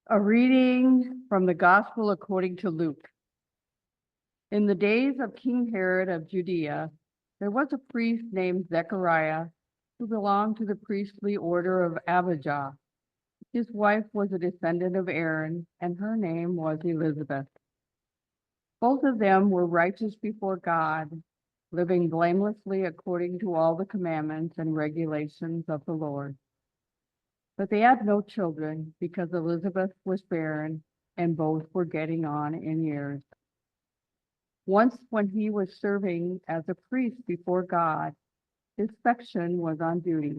A reading from the Gospel according to Luke. In the days of King Herod of Judea, there was a priest named Zechariah who belonged to the priestly order of Abijah. His wife was a descendant of Aaron, and her name was Elizabeth. Both of them were righteous before God, living blamelessly according to all the commandments and regulations of the Lord. But they had no children because Elizabeth was barren and both were getting on in years. Once when he was serving as a priest before God, his section was on duty.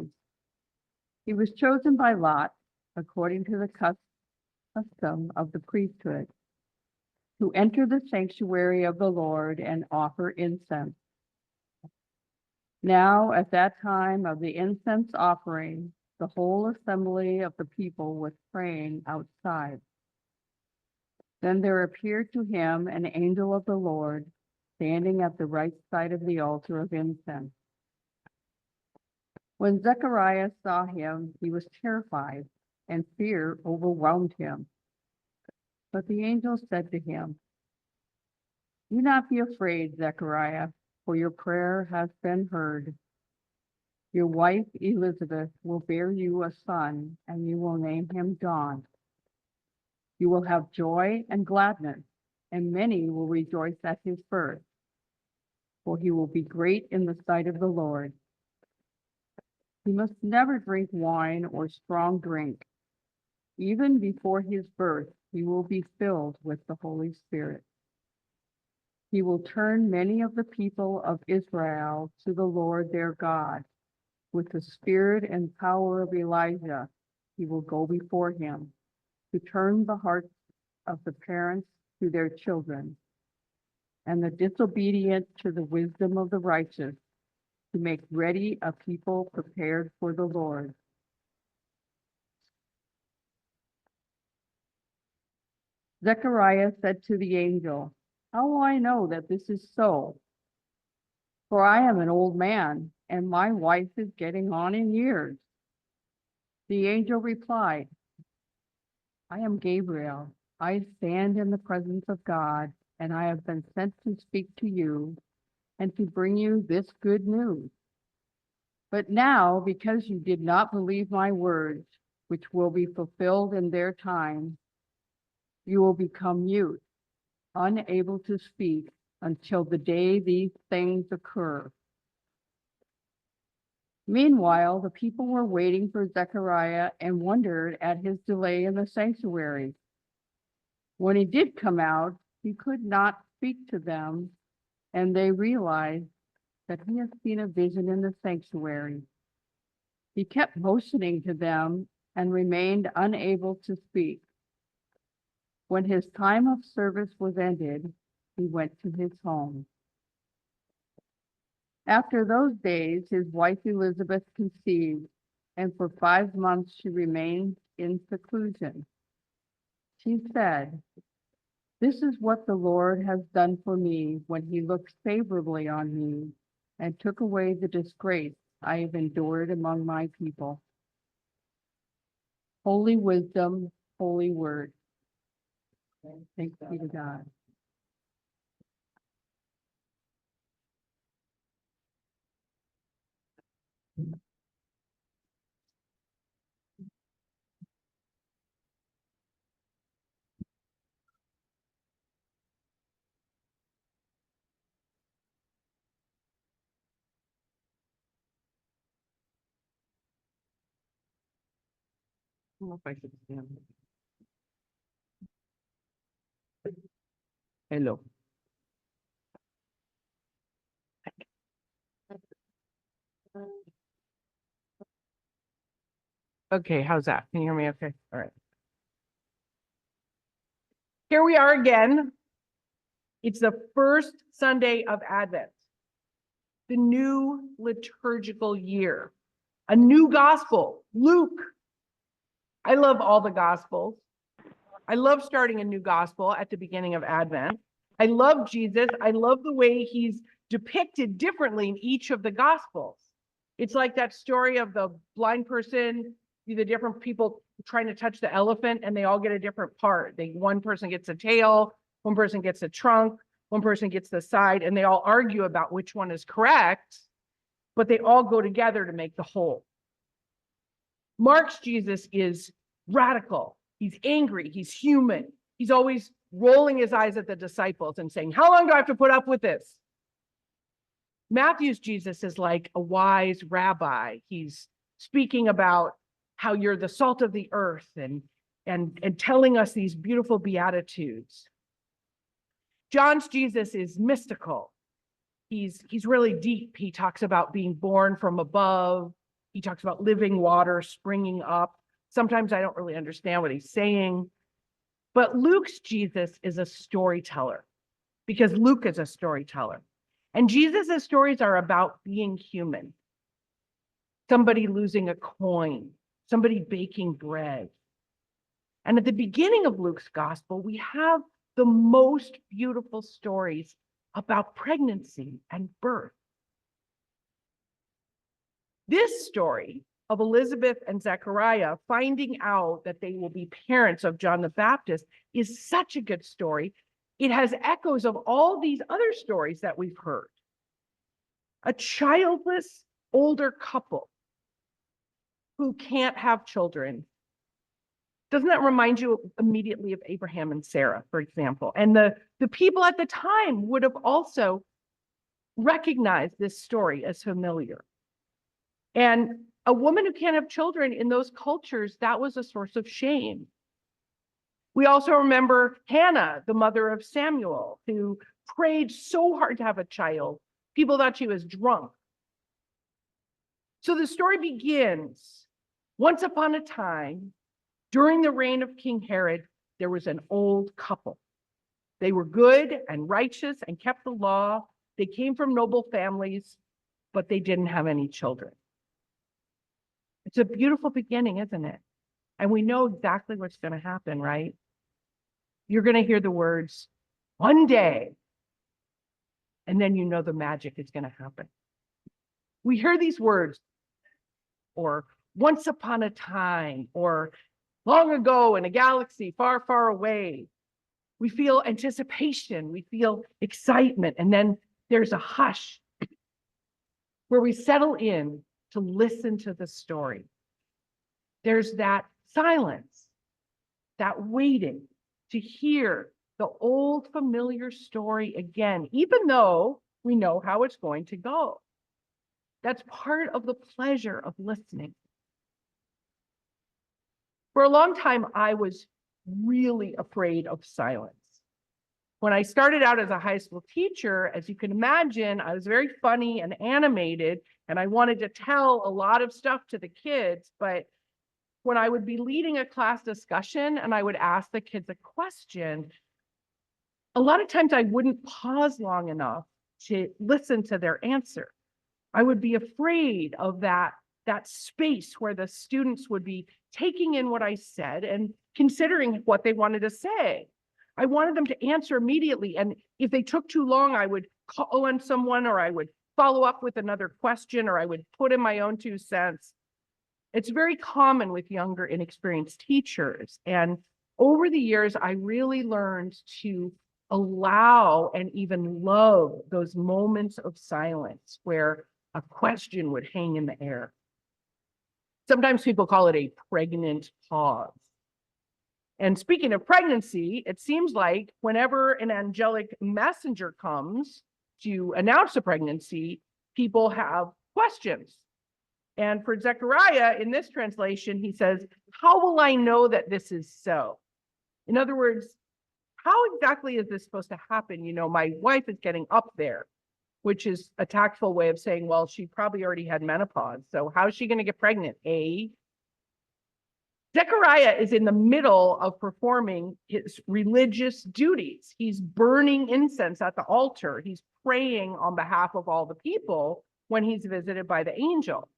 He was chosen by lot, according to the custom of the priesthood, to enter the sanctuary of the Lord and offer incense. Now, at that time of the incense offering, the whole assembly of the people was praying outside. Then there appeared to him an angel of the Lord, standing at the right side of the altar of incense. When Zechariah saw him, he was terrified, and fear overwhelmed him. But the angel said to him, "Do not be afraid, Zechariah, for your prayer has been heard. Your wife Elizabeth will bear you a son, and you will name him John. You will have joy and gladness, and many will rejoice at his birth, for he will be great in the sight of the Lord. He must never drink wine or strong drink. Even before his birth, he will be filled with the Holy Spirit. He will turn many of the people of Israel to the Lord their God. With the spirit and power of Elijah, he will go before him to turn the hearts of the parents to their children, and the disobedient to the wisdom of the righteous, to make ready a people prepared for the Lord." Zechariah said to the angel, "How will I know that this is so? For I am an old man, and my wife is getting on in years." The angel replied, "I am Gabriel. I stand in the presence of God, and I have been sent to speak to you and to bring you this good news. But now, because you did not believe my words, which will be fulfilled in their time, you will become mute, unable to speak until the day these things occur." Meanwhile, the people were waiting for Zechariah and wondered at his delay in the sanctuary. When he did come out, he could not speak to them, and they realized that he had seen a vision in the sanctuary. He kept motioning to them and remained unable to speak. When his time of service was ended, he went to his home. After those days, his wife Elizabeth conceived, and for 5 months she remained in seclusion. She said, "This is what the Lord has done for me when he looked favorably on me and took away the disgrace I have endured among my people." Holy wisdom, holy word. Thanks be to God. I don't know if I should stand. Hello. Okay, how's that? Can you hear me okay? All right. Here we are again. It's the first Sunday of Advent, the new liturgical year, a new gospel, Luke. I love all the gospels. I love starting a new gospel at the beginning of Advent. I love Jesus. I love the way he's depicted differently in each of the gospels. It's like that story of the blind person the different people trying to touch the elephant, and they all get a different part. One person gets a tail, one person gets a trunk, one person gets the side, and they all argue about which one is correct, but they all go together to make the whole. Mark's Jesus is radical. He's angry. He's human. He's always rolling his eyes at the disciples and saying, how long do I have to put up with this? Matthew's Jesus is like a wise rabbi. He's speaking about how you're the salt of the earth and telling us these beautiful beatitudes. John's Jesus is mystical. He's really deep. He talks about being born from above. He talks about living water springing up. Sometimes I don't really understand what he's saying. But Luke's Jesus is a storyteller, because Luke is a storyteller. And Jesus' stories are about being human. Somebody losing a coin, somebody baking bread. And at the beginning of Luke's gospel, we have the most beautiful stories about pregnancy and birth. This story of Elizabeth and Zechariah finding out that they will be parents of John the Baptist is such a good story. It has echoes of all these other stories that we've heard. A childless older couple who can't have children. Doesn't that remind you immediately of Abraham and Sarah, for example? And the people at the time would have also recognized this story as familiar. And a woman who can't have children in those cultures, that was a source of shame. We also remember Hannah, the mother of Samuel, who prayed so hard to have a child. People thought she was drunk. So the story begins. Once upon a time, during the reign of King Herod, there was an old couple. They were good and righteous and kept the law. They came from noble families, but they didn't have any children. It's a beautiful beginning, isn't it? And we know exactly what's going to happen, right? You're going to hear the words, one day, and then you know the magic is going to happen. We hear these words, or once upon a time, or long ago in a galaxy far, far away. We feel anticipation, we feel excitement, and then there's a hush where we settle in to listen to the story. There's that silence, that waiting to hear the old familiar story again, even though we know how it's going to go. That's part of the pleasure of listening. For a long time, I was really afraid of silence. When I started out as a high school teacher, as you can imagine, I was very funny and animated, and I wanted to tell a lot of stuff to the kids. But when I would be leading a class discussion and I would ask the kids a question, a lot of times I wouldn't pause long enough to listen to their answer. I would be afraid of that space where the students would be taking in what I said and considering what they wanted to say. I wanted them to answer immediately. And if they took too long, I would call on someone, or I would follow up with another question, or I would put in my own 2 cents. It's very common with younger, inexperienced teachers. And over the years, I really learned to allow and even love those moments of silence where a question would hang in the air. Sometimes people call it a pregnant pause. And speaking of pregnancy, it seems like whenever an angelic messenger comes to announce a pregnancy, people have questions. And for Zechariah, in this translation, he says, how will I know that this is so? In other words, how exactly is this supposed to happen? You know, my wife is getting up there, which is a tactful way of saying, well, she probably already had menopause. So how is she going to get pregnant? Zechariah is in the middle of performing his religious duties. He's burning incense at the altar. He's praying on behalf of all the people when he's visited by the angel.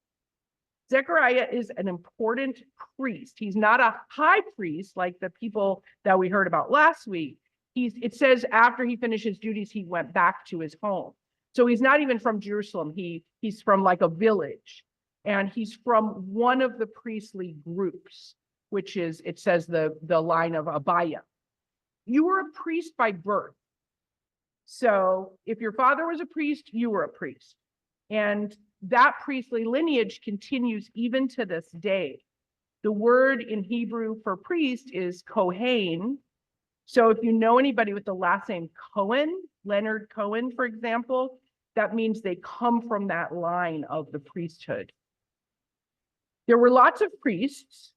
Zechariah is an important priest. He's not a high priest like the people that we heard about last week. It says after he finished his duties, he went back to his home. So he's not even from Jerusalem. He's from like a village. and he's from one of the priestly groups, which is, it says the line of Abaya. You were a priest by birth. So if your father was a priest, you were a priest. And that priestly lineage continues even to this day. The word in Hebrew for priest is Kohen. So if you know anybody with the last name Cohen, Leonard Cohen, for example, that means they come from that line of the priesthood. There were lots of priests,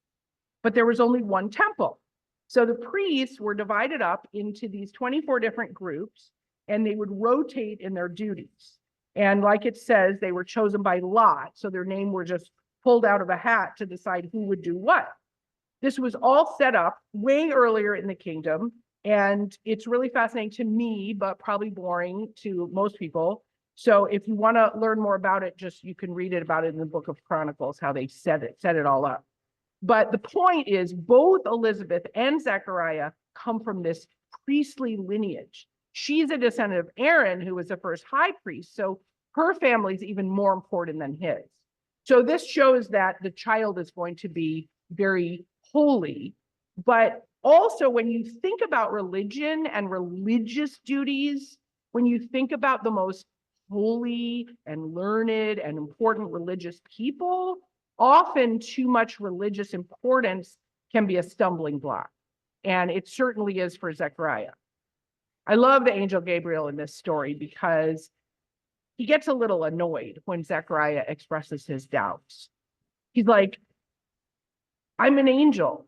but there was only one temple. So the priests were divided up into these 24 different groups, and they would rotate in their duties. And like it says, they were chosen by lot. So their name were just pulled out of a hat to decide who would do what. This was all set up way earlier in the kingdom. And it's really fascinating to me, but probably boring to most people. So if you want to learn more about it, just you can read about it in the book of Chronicles, how they set it all up. But the point is, both Elizabeth and Zechariah come from this priestly lineage. She's a descendant of Aaron, who was the first high priest. So her family is even more important than his. So this shows that the child is going to be very holy. But also, when you think about religion and religious duties, when you think about the most holy and learned and important religious people, often too much religious importance can be a stumbling block. And it certainly is for Zechariah. I love the angel Gabriel in this story because he gets a little annoyed when Zechariah expresses his doubts. He's like, I'm an angel.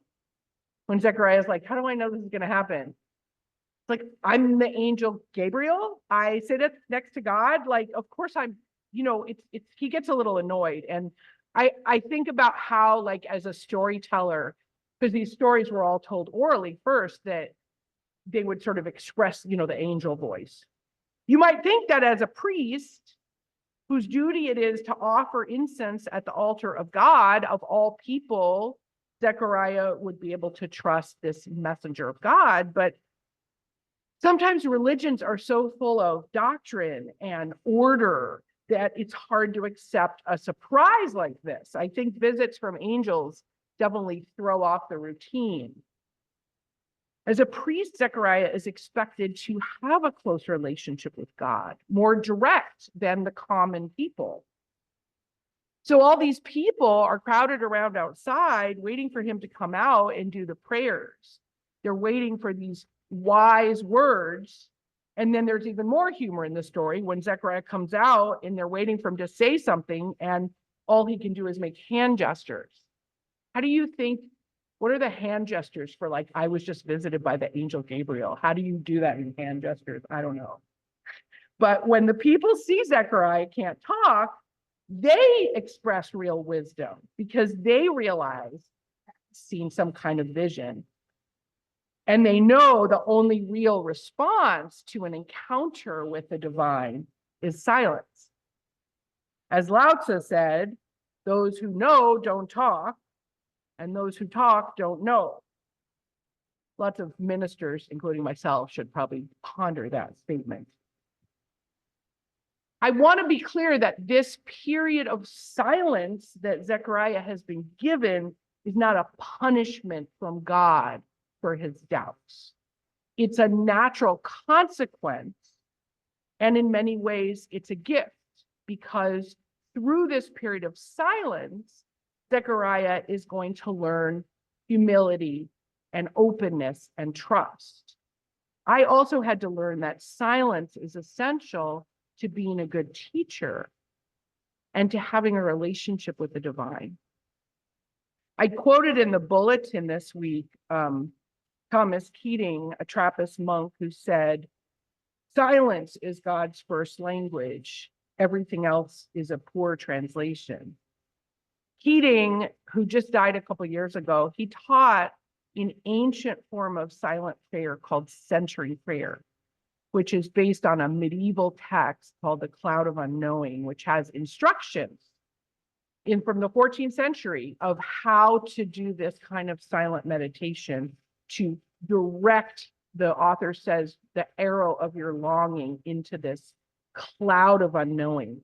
When Zechariah's like, how do I know this is going to happen? It's like, I'm the angel Gabriel. I sit next to God. Like, of course I'm, he gets a little annoyed. And I think about how, like, as a storyteller, because these stories were all told orally first, that they would sort of express, the angel voice. You might think that as a priest, whose duty it is to offer incense at the altar of God, of all people, Zechariah would be able to trust this messenger of God. But sometimes religions are so full of doctrine and order that it's hard to accept a surprise like this. I think visits from angels definitely throw off the routine. As a priest, Zechariah is expected to have a close relationship with God, more direct than the common people. So all these people are crowded around outside, waiting for him to come out and do the prayers. They're waiting for these wise words. And then there's even more humor in the story when Zechariah comes out and they're waiting for him to say something, and all he can do is make hand gestures. How do you think, what are the hand gestures for, like, I was just visited by the angel Gabriel? How do you do that in hand gestures? I don't know. But when the people see Zechariah can't talk, they express real wisdom because they realize seeing some kind of vision. And they know the only real response to an encounter with the divine is silence. As Lao Tzu said, those who know don't talk, and those who talk don't know. Lots of ministers, including myself, should probably ponder that statement. I want to be clear that this period of silence that Zechariah has been given is not a punishment from God for his doubts. It's a natural consequence, and in many ways, it's a gift, because through this period of silence, Zechariah is going to learn humility and openness and trust. I also had to learn that silence is essential to being a good teacher and to having a relationship with the divine. I quoted in the bulletin this week Thomas Keating, a Trappist monk, who said, "Silence is God's first language. Everything else is a poor translation." Keating, who just died a couple years ago, he taught an ancient form of silent prayer called century prayer, which is based on a medieval text called the Cloud of Unknowing, which has instructions from the 14th century of how to do this kind of silent meditation to direct, the author says, the arrow of your longing into this cloud of unknowing.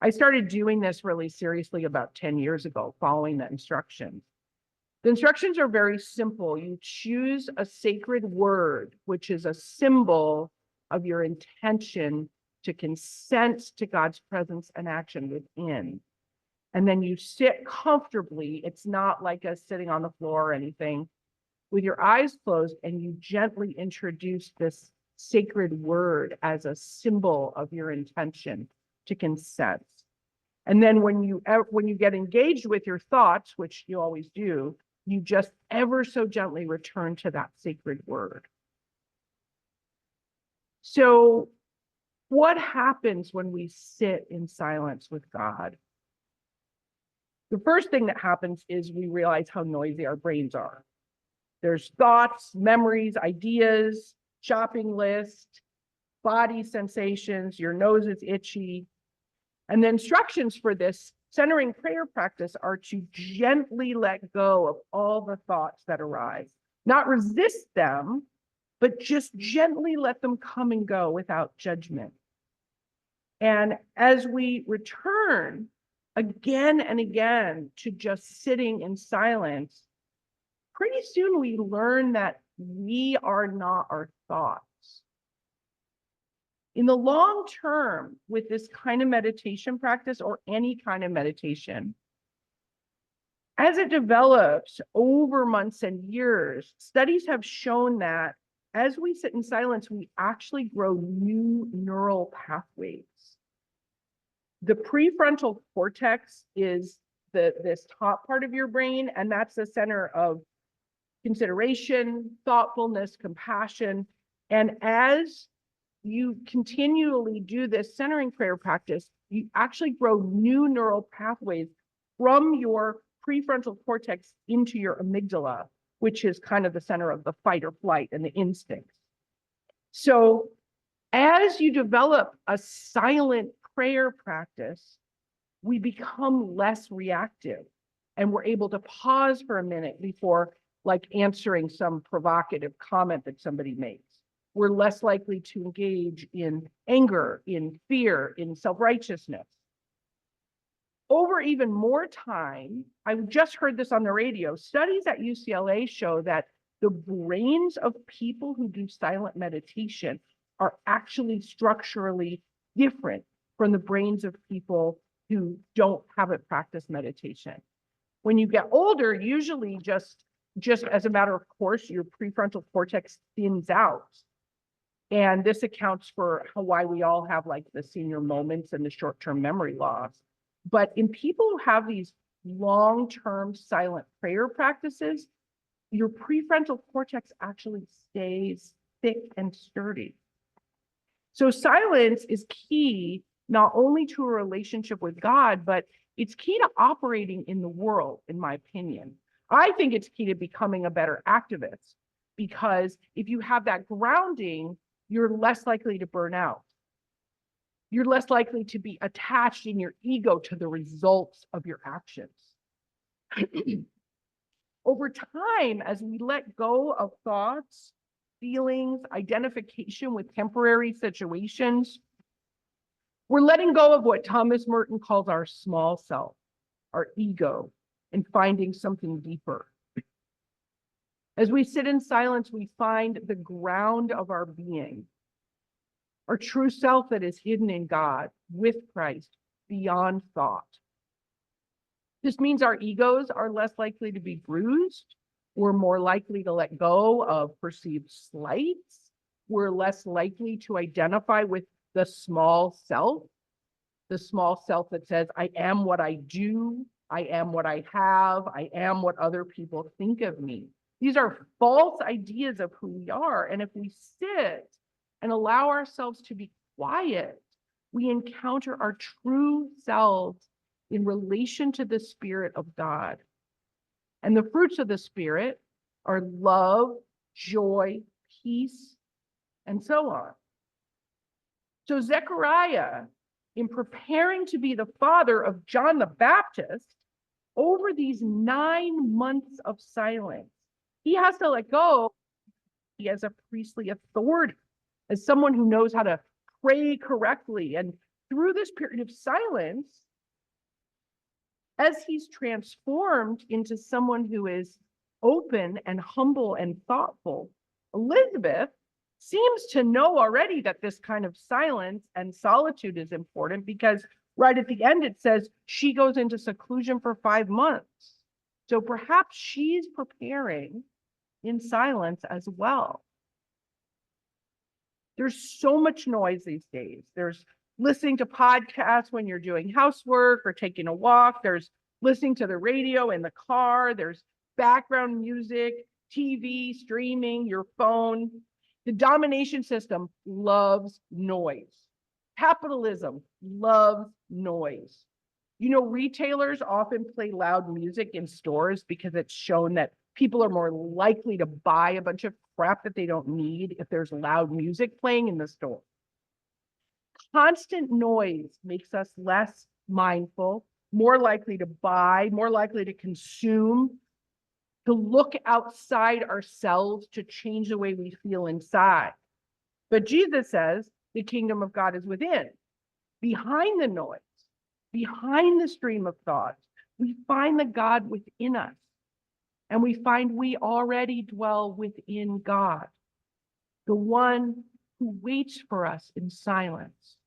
I started doing this really seriously about 10 years ago, following the instructions. The instructions are very simple. You choose a sacred word, which is a symbol of your intention to consent to God's presence and action within. And then you sit comfortably. It's not like us sitting on the floor or anything, with your eyes closed, and you gently introduce this sacred word as a symbol of your intention to consent. And then when you get engaged with your thoughts, which you always do, you just ever so gently return to that sacred word. So what happens when we sit in silence with God? The first thing that happens is we realize how noisy our brains are. There's thoughts, memories, ideas, shopping list, body sensations, your nose is itchy. And the instructions for this centering prayer practice are to gently let go of all the thoughts that arise, not resist them, but just gently let them come and go without judgment. And as we return again and again to just sitting in silence, pretty soon we learn that we are not our thoughts. In the long term, with this kind of meditation practice or any kind of meditation, as it develops over months and years, studies have shown that as we sit in silence, we actually grow new neural pathways. The prefrontal cortex is this top part of your brain, and that's the center of consideration, thoughtfulness, compassion. And as you continually do this centering prayer practice, you actually grow new neural pathways from your prefrontal cortex into your amygdala, which is kind of the center of the fight or flight and the instincts. So as you develop a silent prayer practice, we become less reactive, and we're able to pause for a minute before answering some provocative comment that somebody makes. We're less likely to engage in anger, in fear, in self-righteousness. Over even more time, I just heard this on the radio, studies at UCLA show that the brains of people who do silent meditation are actually structurally different from the brains of people who don't have it practice meditation. When you get older, usually just as a matter of course, your prefrontal cortex thins out. And this accounts for why we all have the senior moments and the short-term memory loss. But in people who have these long-term silent prayer practices, your prefrontal cortex actually stays thick and sturdy. So silence is key not only to a relationship with God, but it's key to operating in the world, in my opinion. I think it's key to becoming a better activist, because if you have that grounding, you're less likely to burn out. You're less likely to be attached in your ego to the results of your actions. Over time, as we let go of thoughts, feelings, identification with temporary situations, we're letting go of what Thomas Merton calls our small self, our ego, and finding something deeper. As we sit in silence, we find the ground of our being, our true self that is hidden in God, with Christ, beyond thought. This means our egos are less likely to be bruised. We're more likely to let go of perceived slights. We're less likely to identify with the small self that says, I am what I do, I am what I have, I am what other people think of me. These are false ideas of who we are. And if we sit and allow ourselves to be quiet, we encounter our true selves in relation to the Spirit of God. And the fruits of the Spirit are love, joy, peace, and so on. So Zechariah, in preparing to be the father of John the Baptist, over these 9 months of silence, he has to let go as a priestly authority, as someone who knows how to pray correctly and through this period of silence, as he's transformed into someone who is open and humble and thoughtful, Elizabeth seems to know already that this kind of silence and solitude is important, because right at the end it says she goes into seclusion for 5 months. So perhaps she's preparing in silence as well. There's so much noise these days. There's listening to podcasts when you're doing housework or taking a walk. There's listening to the radio in the car. There's background music, TV, streaming, your phone. The domination system loves noise. Capitalism loves noise. You know, retailers often play loud music in stores because it's shown that people are more likely to buy a bunch of crap that they don't need if there's loud music playing in the store. Constant noise makes us less mindful, more likely to buy, more likely to consume, to look outside ourselves to change the way we feel inside. But Jesus says the kingdom of God is within. Behind the noise, behind the stream of thoughts, we find the God within us. And we find we already dwell within God, the one who waits for us in silence.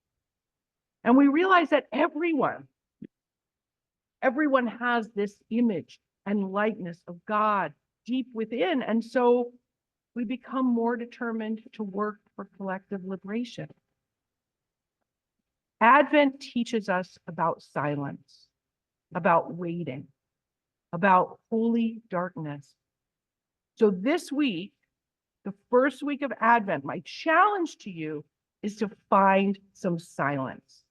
And we realize that everyone has this image and likeness of God deep within. And so we become more determined to work for collective liberation. Advent teaches us about silence, about waiting, about holy darkness. So this week, the first week of Advent, my challenge to you is to find some silence.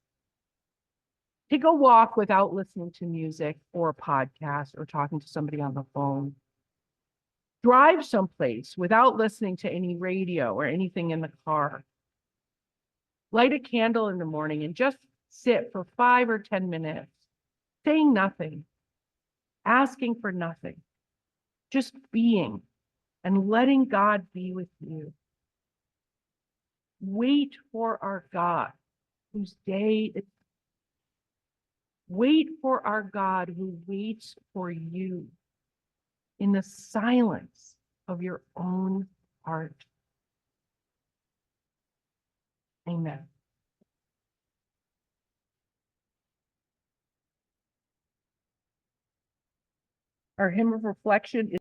Take a walk without listening to music or a podcast or talking to somebody on the phone. Drive someplace without listening to any radio or anything in the car. Light a candle in the morning and just sit for 5 or 10 minutes, saying nothing, asking for nothing, just being and letting God be with you. Wait for our God, whose day is. Wait for our God who waits for you in the silence of your own heart. Amen. Our hymn of reflection is